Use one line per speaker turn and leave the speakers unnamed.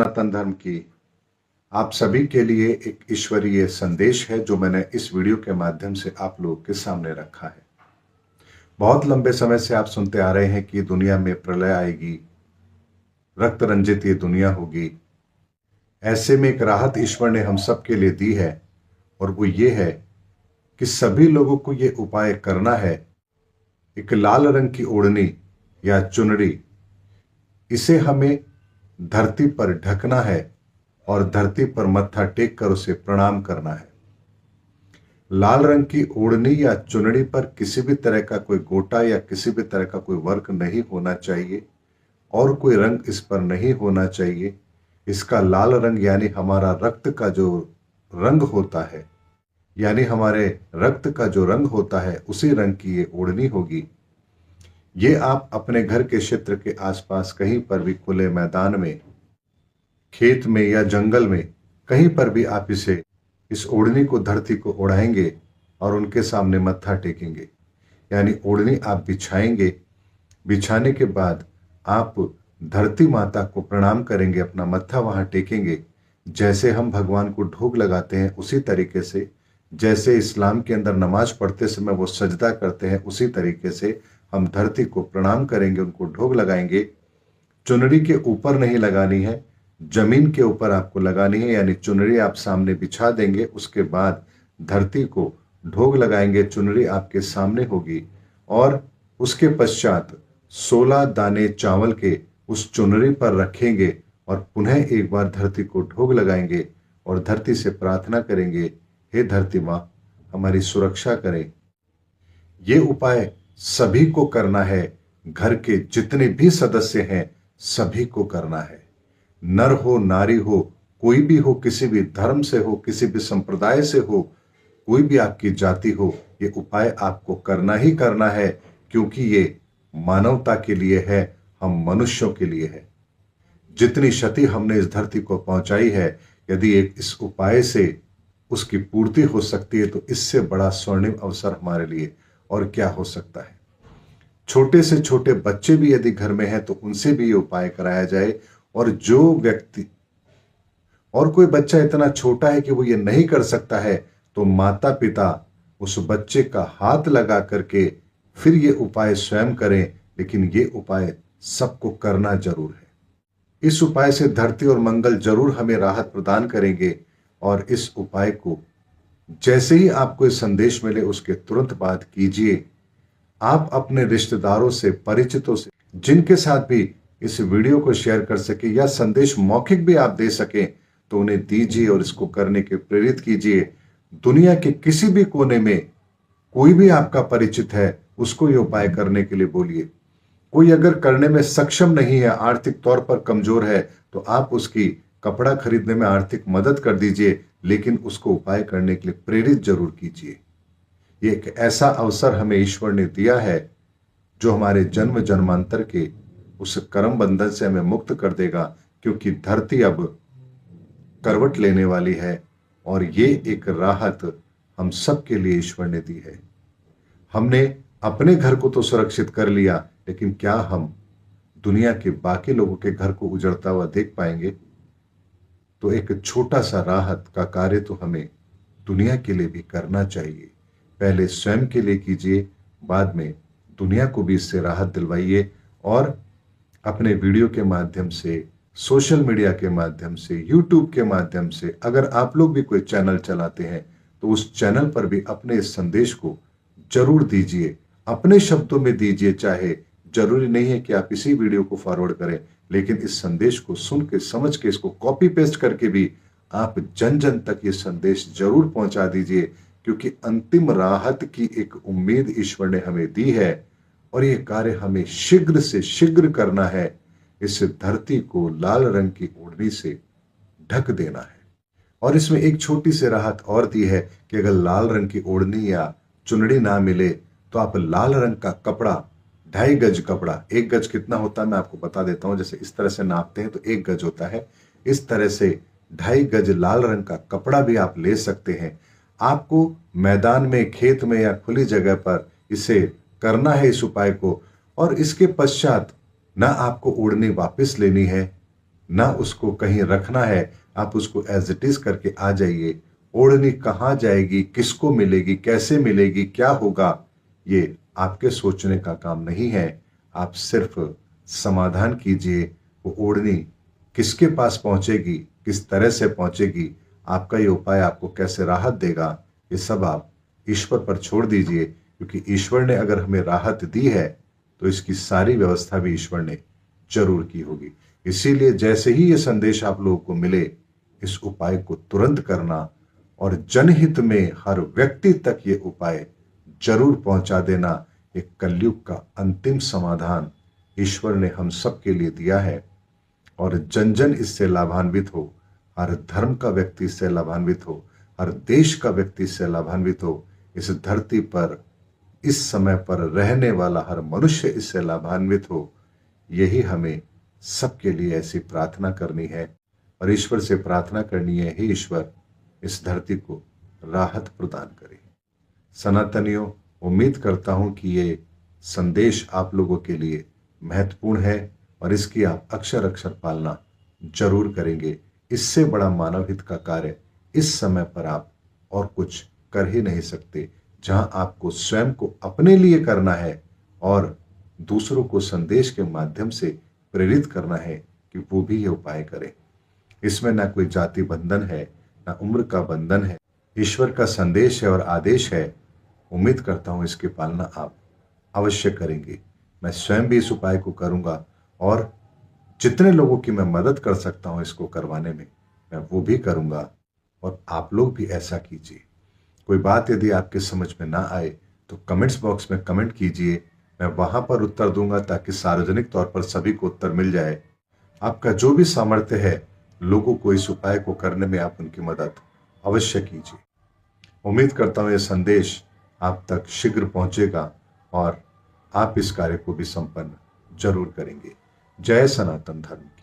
सनातन धर्म की आप सभी के लिए एक ईश्वरीय संदेश है जो मैंने इस वीडियो के माध्यम से आप लोगों के सामने रखा है। बहुत लंबे समय से आप सुनते आ रहे हैं कि दुनिया में प्रलय आएगी, रक्त रंजित ये दुनिया होगी। ऐसे में एक राहत ईश्वर ने हम सब के लिए दी है और वो ये है कि सभी लोगों को ये उपाय करना है। एक लाल रंग की ओढ़नी या चुनरी, इसे हमें धरती पर ढकना है और धरती पर मत्था टेक कर उसे प्रणाम करना है। लाल रंग की ओढ़नी या चुनरी पर किसी भी तरह का कोई गोटा या किसी भी तरह का कोई वर्क नहीं होना चाहिए और कोई रंग इस पर नहीं होना चाहिए। इसका लाल रंग यानी हमारा रक्त का जो रंग होता है, यानी हमारे रक्त का जो रंग होता है, उसी रंग की ये ओढ़नी होगी। ये आप अपने घर के क्षेत्र के आसपास कहीं पर भी, खुले मैदान में, खेत में या जंगल में, कहीं पर भी आप इस ओढ़नी को, धरती को ओढ़ाएंगे और उनके सामने मत्था टेकेंगे। यानी ओढ़नी आप बिछाएंगे। बिछाने के बाद आप धरती माता को प्रणाम करेंगे, अपना मत्था वहां टेकेंगे। जैसे हम भगवान को ढोग लगाते हैं उसी तरीके से, जैसे इस्लाम के अंदर नमाज पढ़ते समय वो सजदा करते हैं, उसी तरीके से हम धरती को प्रणाम करेंगे, उनको ढोग लगाएंगे। चुनरी के ऊपर नहीं लगानी है, जमीन के ऊपर आपको लगानी है। यानी चुनरी आप सामने बिछा देंगे, उसके बाद धरती को ढोग लगाएंगे। चुनरी आपके सामने होगी और उसके पश्चात 16 दाने चावल के उस चुनरी पर रखेंगे और पुनः एक बार धरती को ढोग लगाएंगे और धरती से प्रार्थना करेंगे, हे धरती माँ हमारी सुरक्षा करें। ये उपाय सभी को करना है। घर के जितने भी सदस्य हैं सभी को करना है। नर हो, नारी हो, कोई भी हो, किसी भी धर्म से हो, किसी भी संप्रदाय से हो, कोई भी आपकी जाति हो, ये उपाय आपको करना ही करना है, क्योंकि ये मानवता के लिए है, हम मनुष्यों के लिए है। जितनी क्षति हमने इस धरती को पहुंचाई है, यदि एक इस उपाय से उसकी पूर्ति हो सकती है तो इससे बड़ा स्वर्णिम अवसर हमारे लिए और क्या हो सकता है। छोटे से छोटे बच्चे भी यदि घर में हैं तो उनसे भी ये उपाय कराया जाए। और जो व्यक्ति, और कोई बच्चा इतना छोटा है कि वो ये नहीं कर सकता है, तो माता पिता उस बच्चे का हाथ लगा करके फिर ये उपाय स्वयं करें। लेकिन ये उपाय सबको करना जरूर है। इस उपाय से धरती और मंगल जरूर हमें राहत प्रदान करेंगे। और इस उपाय को जैसे ही आपको इस संदेश मिले उसके तुरंत बाद कीजिए। आप अपने रिश्तेदारों से, परिचितों से, जिनके साथ भी इस वीडियो को शेयर कर सके या संदेश मौखिक भी आप दे सकें तो उन्हें दीजिए और इसको करने के प्रेरित कीजिए। दुनिया के किसी भी कोने में कोई भी आपका परिचित है, उसको ये उपाय करने के लिए बोलिए। कोई अगर करने में सक्षम नहीं है, आर्थिक तौर पर कमजोर है, तो आप उसकी कपड़ा खरीदने में आर्थिक मदद कर दीजिए, लेकिन उसको उपाय करने के लिए प्रेरित जरूर कीजिए। ये एक ऐसा अवसर हमें ईश्वर ने दिया है जो हमारे जन्म जन्मांतर के उस कर्म बंधन से हमें मुक्त कर देगा, क्योंकि धरती अब करवट लेने वाली है और ये एक राहत हम सब के लिए ईश्वर ने दी है। हमने अपने घर को तो सुरक्षित कर लिया, लेकिन क्या हम दुनिया के बाकी लोगों के घर को उजड़ता हुआ देख पाएंगे? तो एक छोटा सा राहत का कार्य तो हमें दुनिया के लिए भी करना चाहिए। पहले स्वयं के लिए कीजिए, बाद में दुनिया को भी इससे राहत दिलवाइए। और अपने वीडियो के माध्यम से, सोशल मीडिया के माध्यम से, यूट्यूब के माध्यम से, अगर आप लोग भी कोई चैनल चलाते हैं तो उस चैनल पर भी अपने इस संदेश को जरूर दीजिए। अपने शब्दों में दीजिए। चाहे जरूरी नहीं है कि आप इसी वीडियो को फॉरवर्ड करें, लेकिन इस संदेश को सुन के, समझ के, इसको कॉपी पेस्ट करके भी आप जन जन तक ये संदेश जरूर पहुंचा दीजिए, क्योंकि अंतिम राहत की एक उम्मीद ईश्वर ने हमें दी है और ये कार्य हमें शीघ्र से शीघ्र करना है। इस धरती को लाल रंग की ओढ़नी से ढक देना है। और इसमें एक छोटी सी राहत और दी है कि अगर लाल रंग की ओढ़नी या चुनरी ना मिले तो आप लाल रंग का कपड़ा, 2.5 गज कपड़ा, 1 गज कितना होता है मैं आपको बता देता हूं। जैसे इस तरह से नापते हैं तो 1 गज होता है, इस तरह से 2.5 गज लाल रंग का कपड़ा भी आप ले सकते हैं। आपको मैदान में, खेत में या खुली जगह पर इसे करना है, इस उपाय को। और इसके पश्चात ना आपको ओढ़नी वापस लेनी है, ना उसको कहीं रखना है, आप उसको एज इट इज करके आ जाइए। ओढ़नी कहाँ जाएगी, किसको मिलेगी, कैसे मिलेगी, क्या होगा, ये आपके सोचने का काम नहीं है। आप सिर्फ समाधान कीजिए। वो ओढ़नी किसके पास पहुंचेगी, किस तरह से पहुंचेगी, आपका ये उपाय आपको कैसे राहत देगा, ये सब आप ईश्वर पर छोड़ दीजिए। क्योंकि ईश्वर ने अगर हमें राहत दी है तो इसकी सारी व्यवस्था भी ईश्वर ने जरूर की होगी। इसीलिए जैसे ही ये संदेश आप लोगों को मिले, इस उपाय को तुरंत करना और जनहित में हर व्यक्ति तक ये उपाय जरूर पहुंचा देना। एक कलयुग का अंतिम समाधान ईश्वर ने हम सब के लिए दिया है और जन जन इससे लाभान्वित हो। हर धर्म का व्यक्ति इससे लाभान्वित हो, हर देश का व्यक्ति इससे लाभान्वित हो। इस धरती पर इस समय पर रहने वाला हर मनुष्य इससे लाभान्वित हो। यही हमें सबके लिए ऐसी प्रार्थना करनी है और ईश्वर से प्रार्थना करनी है, हे ईश्वर इस धरती को राहत प्रदान करे। सनातनियों, उम्मीद करता हूं कि ये संदेश आप लोगों के लिए महत्वपूर्ण है और इसकी आप अक्षर अक्षर पालना जरूर करेंगे। इससे बड़ा मानव हित का कार्य इस समय पर आप और कुछ कर ही नहीं सकते। जहां आपको स्वयं को अपने लिए करना है और दूसरों को संदेश के माध्यम से प्रेरित करना है कि वो भी ये उपाय करें। इसमें ना कोई जाति बंधन है, ना उम्र का बंधन है। ईश्वर का संदेश है और आदेश है। उम्मीद करता हूं इसकी पालना आप अवश्य करेंगे। मैं स्वयं भी इस उपाय को करूंगा और जितने लोगों की मैं मदद कर सकता हूं इसको करवाने में, मैं वो भी करूंगा और आप लोग भी ऐसा कीजिए। कोई बात यदि आपके समझ में ना आए तो कमेंट्स बॉक्स में कमेंट कीजिए, मैं वहां पर उत्तर दूंगा ताकि सार्वजनिक तौर पर सभी को उत्तर मिल जाए। आपका जो भी सामर्थ्य है, लोगों को इस उपाय को करने में आप उनकी मदद अवश्य कीजिए। उम्मीद करता हूं यह संदेश आप तक शीघ्र पहुंचेगा और आप इस कार्य को भी संपन्न जरूर करेंगे। जय सनातन धर्म की।